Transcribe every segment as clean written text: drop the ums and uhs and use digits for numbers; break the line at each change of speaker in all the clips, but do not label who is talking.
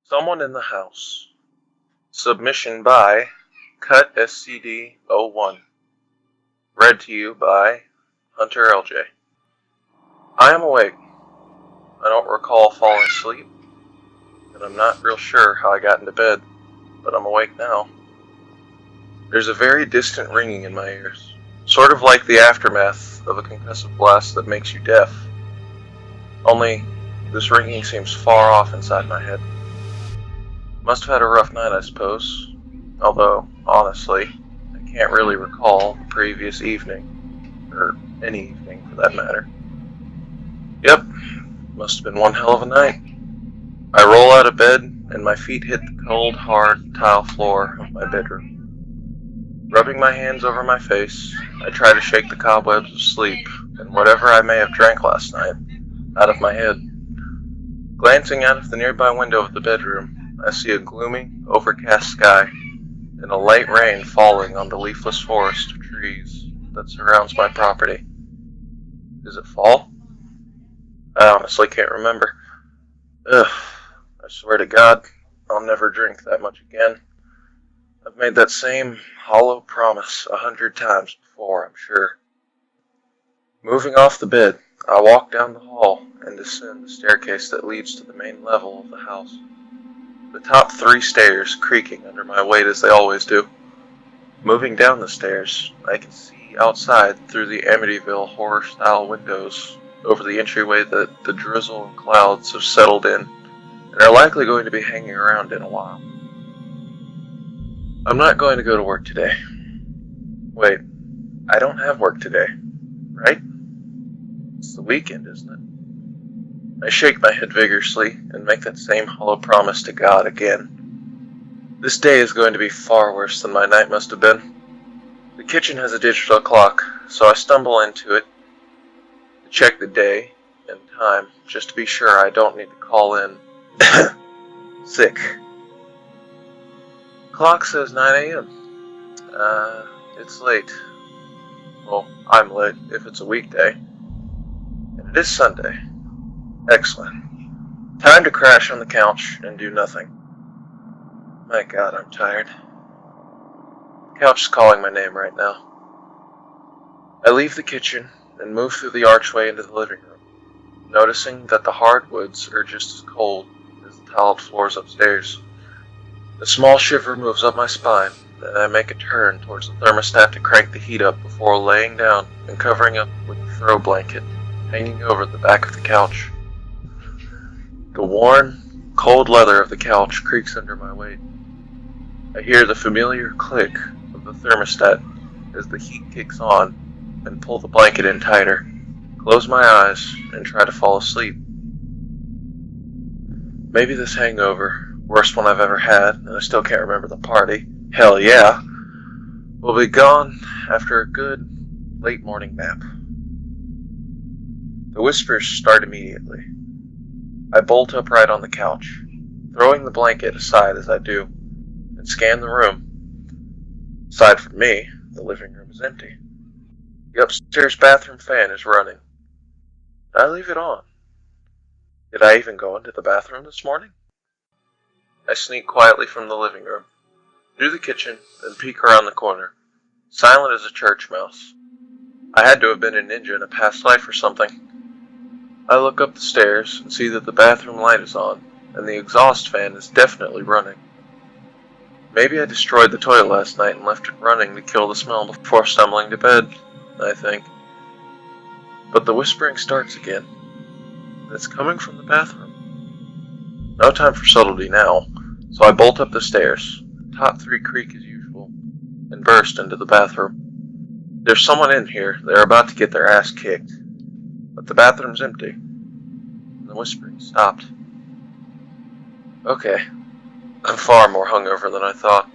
Someone in the House. Submission by Cut SCD-01. Read to you by Hunter LJ. I am awake. I don't recall falling asleep, and I'm not real sure how I got into bed, but I'm awake now. There's a very distant ringing in my ears, sort of like the aftermath of a concussive blast that makes you deaf. Only, this ringing seems far off inside my head. Must have had a rough night, I suppose, although, honestly, I can't really recall the previous evening, or any evening for that matter. Yep, must have been one hell of a night. I roll out of bed, and my feet hit the cold, hard tile floor of my bedroom. Rubbing my hands over my face, I try to shake the cobwebs of sleep and whatever I may have drank last night out of my head. Glancing out of the nearby window of the bedroom, I see a gloomy, overcast sky and a light rain falling on the leafless forest of trees that surrounds my property. Is it fall? I honestly can't remember. I swear to God, I'll never drink that much again. I've made that same hollow promise 100 times before, I'm sure. Moving off the bed, I walk down the hall and descend the staircase that leads to the main level of the house. The top 3 stairs creaking under my weight as they always do. Moving down the stairs, I can see outside through the Amityville horror-style windows over the entryway that the drizzle and clouds have settled in and are likely going to be hanging around in a while. I'm not going to go to work today. Wait, I don't have work today, right? It's the weekend, isn't it? I shake my head vigorously and make that same hollow promise to God again. This day is going to be far worse than my night must have been. The kitchen has a digital clock, so I stumble into it to check the day and time just to be sure I don't need to call in sick. Clock says 9 a.m. It's late. Well, I'm late if it's a weekday. And it is Sunday. Excellent. Time to crash on the couch and do nothing. My God, I'm tired. The couch is calling my name right now. I leave the kitchen and move through the archway into the living room, noticing that the hardwoods are just as cold as the tiled floors upstairs. A small shiver moves up my spine, and I make a turn towards the thermostat to crank the heat up before laying down and covering up with the throw blanket hanging over the back of the couch. The worn, cold leather of the couch creaks under my weight. I hear the familiar click of the thermostat as the heat kicks on and pull the blanket in tighter, close my eyes, and try to fall asleep. Maybe this hangover, worst one I've ever had, and I still can't remember the party, hell yeah, will be gone after a good late morning nap. The whispers start immediately. I bolt upright on the couch, throwing the blanket aside as I do, and scan the room. Aside from me, the living room is empty. The upstairs bathroom fan is running. Did I leave it on? Did I even go into the bathroom this morning? I sneak quietly from the living room, through the kitchen, and peek around the corner, silent as a church mouse. I had to have been a ninja in a past life or something. I look up the stairs and see that the bathroom light is on, and the exhaust fan is definitely running. Maybe I destroyed the toilet last night and left it running to kill the smell before stumbling to bed, I think. But the whispering starts again, and it's coming from the bathroom. No time for subtlety now, so I bolt up the stairs, top 3 creak as usual, and burst into the bathroom. There's someone in here. They're about to get their ass kicked. But the bathroom's empty, and the whispering stopped. Okay, I'm far more hungover than I thought.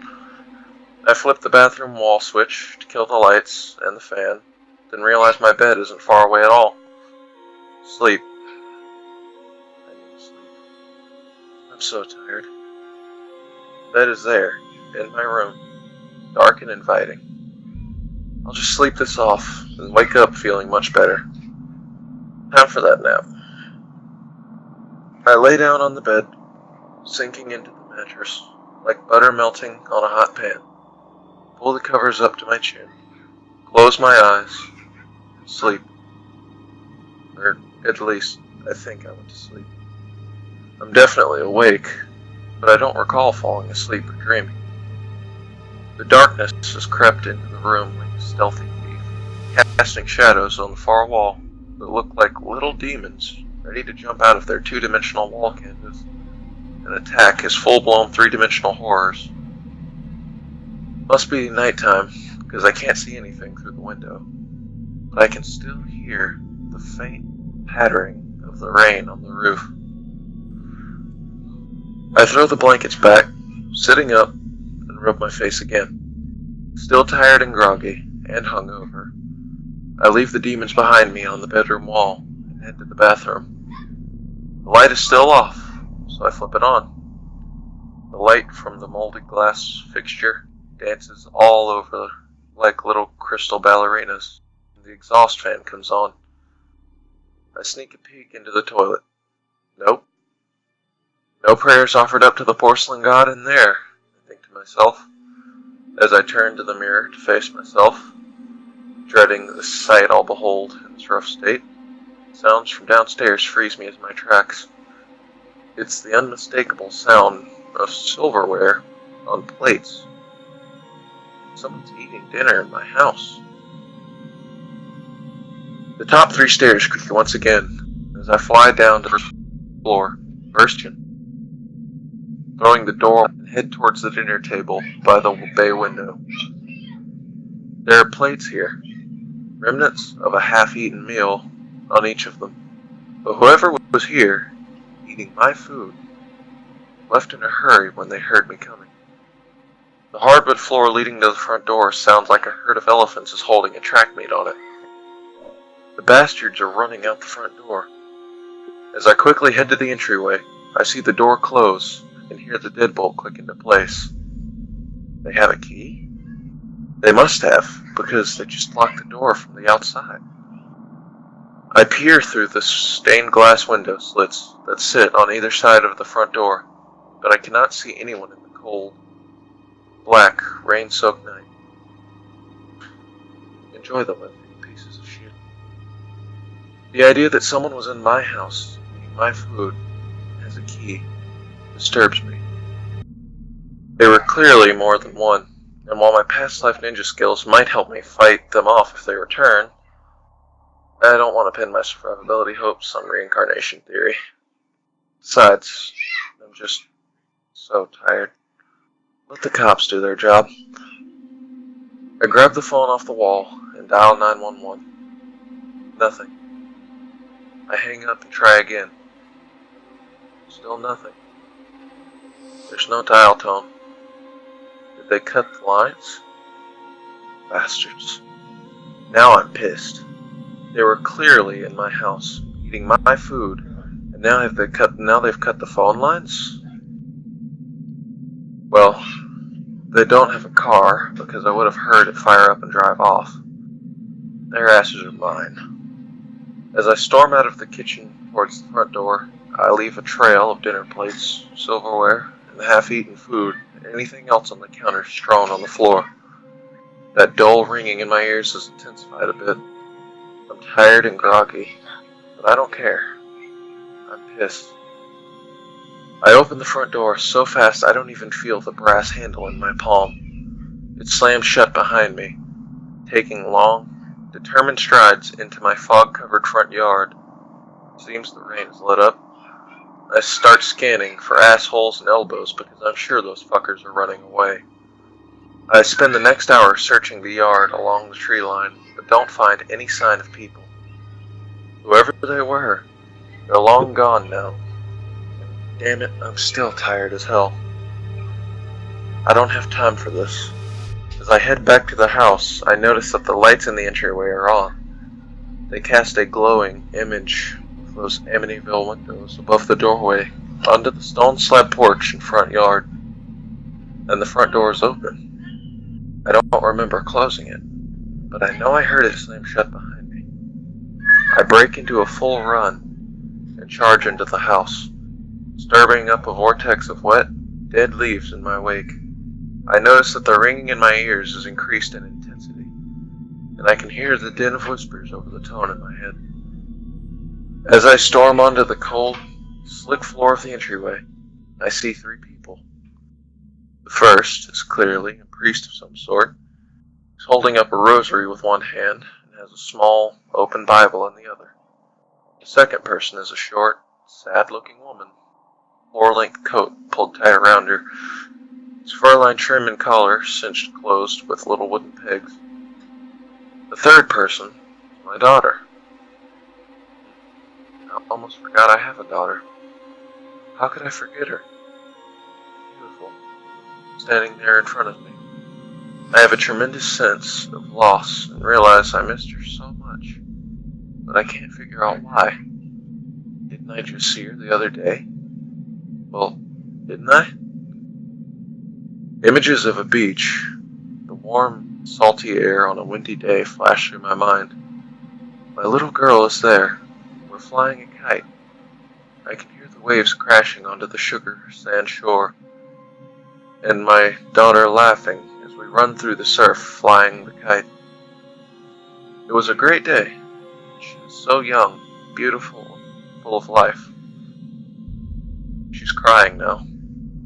I flip the bathroom wall switch to kill the lights and the fan, then realize my bed isn't far away at all. Sleep. I need to sleep. I'm so tired. Bed is there, in my room, dark and inviting. I'll just sleep this off and wake up feeling much better. Time for that nap. I lay down on the bed, sinking into the mattress like butter melting on a hot pan. Pull the covers up to my chin, close my eyes, and sleep. Or at least, I think I went to sleep. I'm definitely awake, but I don't recall falling asleep or dreaming. The darkness has crept into the room like a stealthy thief, casting shadows on the far wall that look like little demons ready to jump out of their two-dimensional wall canvas and attack as full-blown three-dimensional horrors. Must be nighttime, because I can't see anything through the window, but I can still hear the faint pattering of the rain on the roof. I throw the blankets back, sitting up, and rub my face again. Still tired and groggy, and hungover, I leave the demons behind me on the bedroom wall and head to the bathroom. The light is still off, so I flip it on. The light from the molded glass fixture dances all over like little crystal ballerinas, and the exhaust fan comes on. I sneak a peek into the toilet. Nope. No prayers offered up to the porcelain god in there, I think to myself, as I turn to the mirror to face myself, dreading the sight I'll behold in this rough state. Sounds from downstairs freeze me as my tracks. It's the unmistakable sound of silverware on plates. Someone's eating dinner in my house. The top 3 stairs creak once again as I fly down to the first floor, bursting, throwing the door and head towards the dinner table by the bay window. There are plates here, remnants of a half-eaten meal on each of them, but whoever was here, eating my food, left in a hurry when they heard me coming. The hardwood floor leading to the front door sounds like a herd of elephants is holding a track meet on it. The bastards are running out the front door. As I quickly head to the entryway, I see the door close and hear the deadbolt click into place. They have a key? They must have, because they just locked the door from the outside. I peer through the stained glass window slits that sit on either side of the front door, but I cannot see anyone in the cold, black, rain-soaked night. Enjoy the living, pieces of shit. The idea that someone was in my house, eating my food, has a key, disturbs me. They were clearly more than one, and while my past life ninja skills might help me fight them off if they return, I don't want to pin my survivability hopes on reincarnation theory. Besides, I'm just so tired. Let the cops do their job. I grab the phone off the wall and dial 911. Nothing. I hang up and try again. Still nothing. There's no dial tone. Did they cut the lines? Bastards. Now I'm pissed. They were clearly in my house, eating my food, and now they've cut the phone lines? Well, they don't have a car, because I would have heard it fire up and drive off. Their asses are mine. As I storm out of the kitchen towards the front door, I leave a trail of dinner plates, silverware, and the half-eaten food, and anything else on the counter strewn on the floor. That dull ringing in my ears has intensified a bit. I'm tired and groggy, but I don't care. I'm pissed. I open the front door so fast I don't even feel the brass handle in my palm. It slams shut behind me, taking long, determined strides into my fog-covered front yard. Seems the rain has let up. I start scanning for assholes and elbows because I'm sure those fuckers are running away. I spend the next hour searching the yard along the tree line, but don't find any sign of people. Whoever they were, they're long gone now. Damn it, I'm still tired as hell. I don't have time for this. As I head back to the house, I notice that the lights in the entryway are on. They cast a glowing image of those Amityville windows above the doorway onto the stone slab porch and front yard. And the front door is open. I don't remember closing it, but I know I heard it slam shut behind me. I break into a full run and charge into the house. stirring up a vortex of wet, dead leaves in my wake. I notice that the ringing in my ears is increased in intensity, and I can hear the din of whispers over the tone in my head. As I storm onto the cold, slick floor of the entryway, I see 3 people. The first is clearly a priest of some sort. He's holding up a rosary with one hand and has a small, open Bible in the other. The second person is a short, sad-looking woman, floor-length coat pulled tight around her, its fur-lined trim and collar cinched closed with little wooden pegs. The third person is my daughter. I almost forgot I have a daughter. How could I forget her? Beautiful, standing there in front of me. I have a tremendous sense of loss and realize I missed her so much, but I can't figure out why. Didn't I just see her the other day? Well, didn't I? Images of a beach, the warm, salty air on a windy day flash through my mind. My little girl is there. We're flying a kite. I can hear the waves crashing onto the sugar sand shore, and my daughter laughing as we run through the surf flying the kite. It was a great day. She was so young, beautiful, full of life. She's crying now,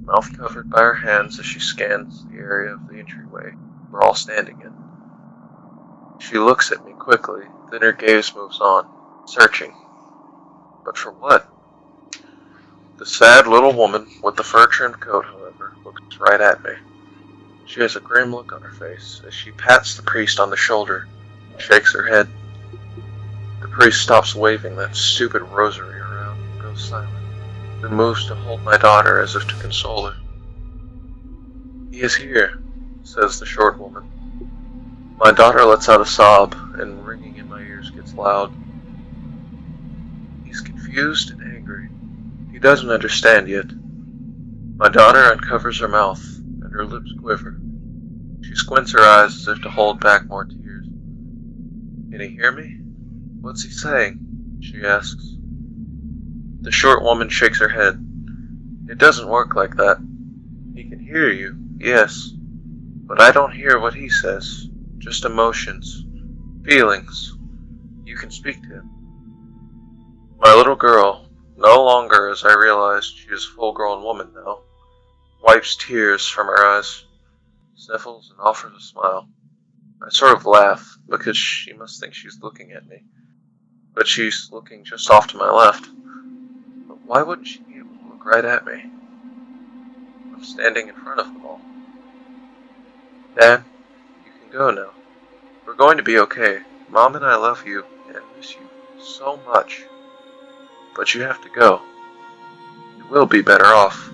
mouth covered by her hands as she scans the area of the entryway we're all standing in. She looks at me quickly, then her gaze moves on, searching. But for what? The sad little woman with the fur-trimmed coat, however, looks right at me. She has a grim look on her face as she pats the priest on the shoulder and shakes her head. The priest stops waving that stupid rosary around and goes silent, then moves to hold my daughter as if to console her. "He is here," says the short woman. My daughter lets out a sob, and ringing in my ears gets loud. He's confused and angry. He doesn't understand yet. My daughter uncovers her mouth, and her lips quiver. She squints her eyes as if to hold back more tears. "Can he hear me? What's he saying?" she asks. The short woman shakes her head. "It doesn't work like that. He can hear you, yes, but I don't hear what he says, just emotions, feelings. You can speak to him." My little girl, no longer as I realized she is a full-grown woman now, wipes tears from her eyes, sniffles, and offers a smile. I sort of laugh, because she must think she's looking at me, but she's looking just off to my left. But why wouldn't she be able to look right at me? I'm standing in front of them all. "Dad, you can go now. We're going to be okay. Mom and I love you and miss you so much. But you have to go. You will be better off."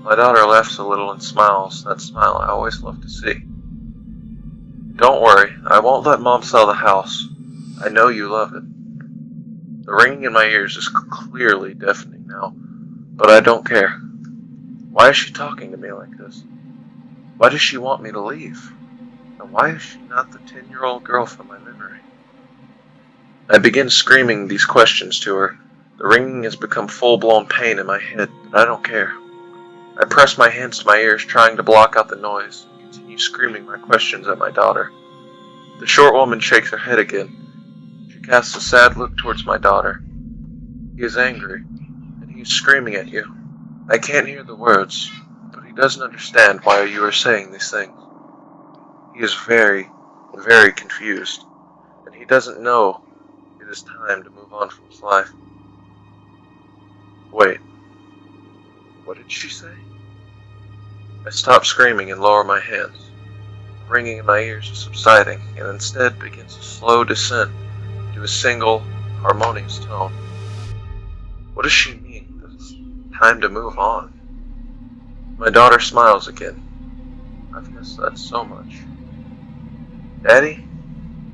My daughter laughs a little and smiles, that smile I always love to see. "Don't worry, I won't let Mom sell the house. I know you love it." The ringing in my ears is clearly deafening now, but I don't care. Why is she talking to me like this? Why does she want me to leave? And why is she not the 10-year-old girl from my memory? I begin screaming these questions to her. The ringing has become full-blown pain in my head, but I don't care. I press my hands to my ears, trying to block out the noise, and continue screaming my questions at my daughter. The short woman shakes her head again. She casts a sad look towards my daughter. "He is angry, and he is screaming at you. I can't hear the words, but he doesn't understand why you are saying these things. He is very, very confused, and he doesn't know it is time to move on from his life." Wait, what did she say? I stop screaming and lower my hands. The ringing in my ears is subsiding, and instead begins a slow descent to a single, harmonious tone. What does she mean that it's time to move on? My daughter smiles again. I've missed that so much. "Daddy,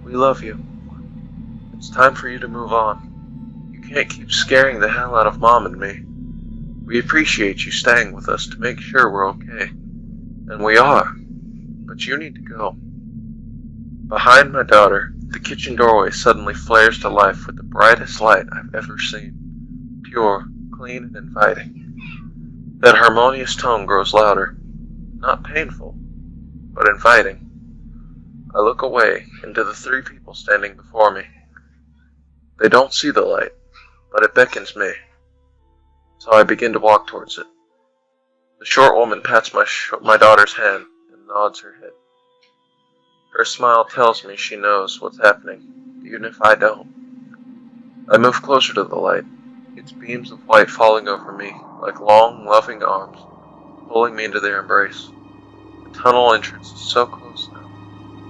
we love you. It's time for you to move on. You can't keep scaring the hell out of Mom and me. We appreciate you staying with us to make sure we're okay. And we are. But you need to go." Behind my daughter, the kitchen doorway suddenly flares to life with the brightest light I've ever seen. Pure, clean, and inviting. That harmonious tone grows louder, not painful, but inviting. I look away into the three people standing before me. They don't see the light, but it beckons me, so I begin to walk towards it. The short woman pats my daughter's hand and nods her head. Her smile tells me she knows what's happening, even if I don't. I move closer to the light, its beams of light falling over me like long, loving arms, pulling me into their embrace. The tunnel entrance is so close now,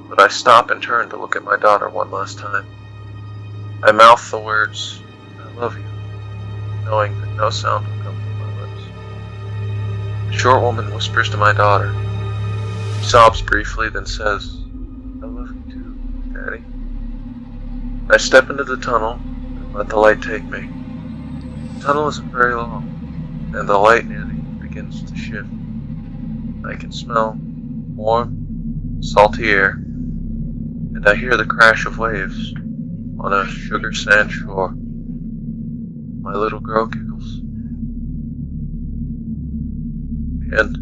but I stop and turn to look at my daughter one last time. I mouth the words, "I love you," knowing that no sound will come from my lips. The short woman whispers to my daughter. She sobs briefly, then says, "I love you too, Daddy." I step into the tunnel and let the light take me. The tunnel isn't very long, and the light near me begins to shift. I can smell warm, salty air, and I hear the crash of waves on a sugar sand shore. My little girl giggles. And